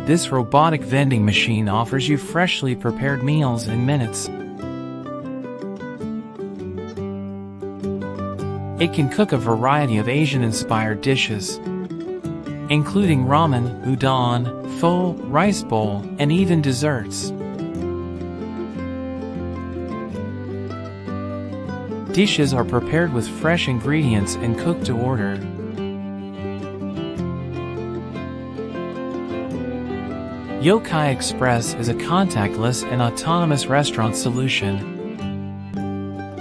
This robotic vending machine offers you freshly prepared meals in minutes. It can cook a variety of Asian-inspired dishes, including ramen, udon, pho, rice bowl, and even desserts. Dishes are prepared with fresh ingredients and cooked to order. Yokai Express is a contactless and autonomous restaurant solution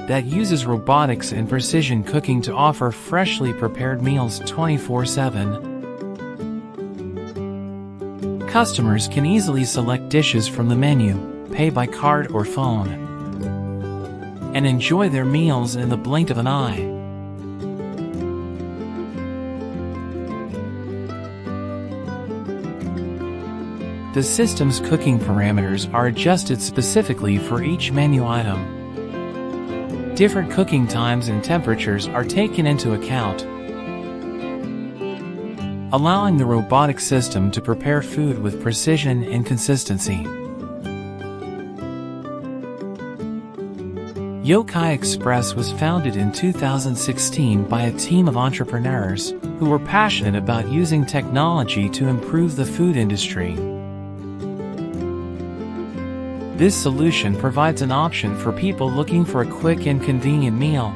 that uses robotics and precision cooking to offer freshly prepared meals 24/7. Customers can easily select dishes from the menu, pay by card or phone, and enjoy their meals in the blink of an eye. The system's cooking parameters are adjusted specifically for each menu item. Different cooking times and temperatures are taken into account, allowing the robotic system to prepare food with precision and consistency. Yokai Express was founded in 2016 by a team of entrepreneurs who were passionate about using technology to improve the food industry. This solution provides an option for people looking for a quick and convenient meal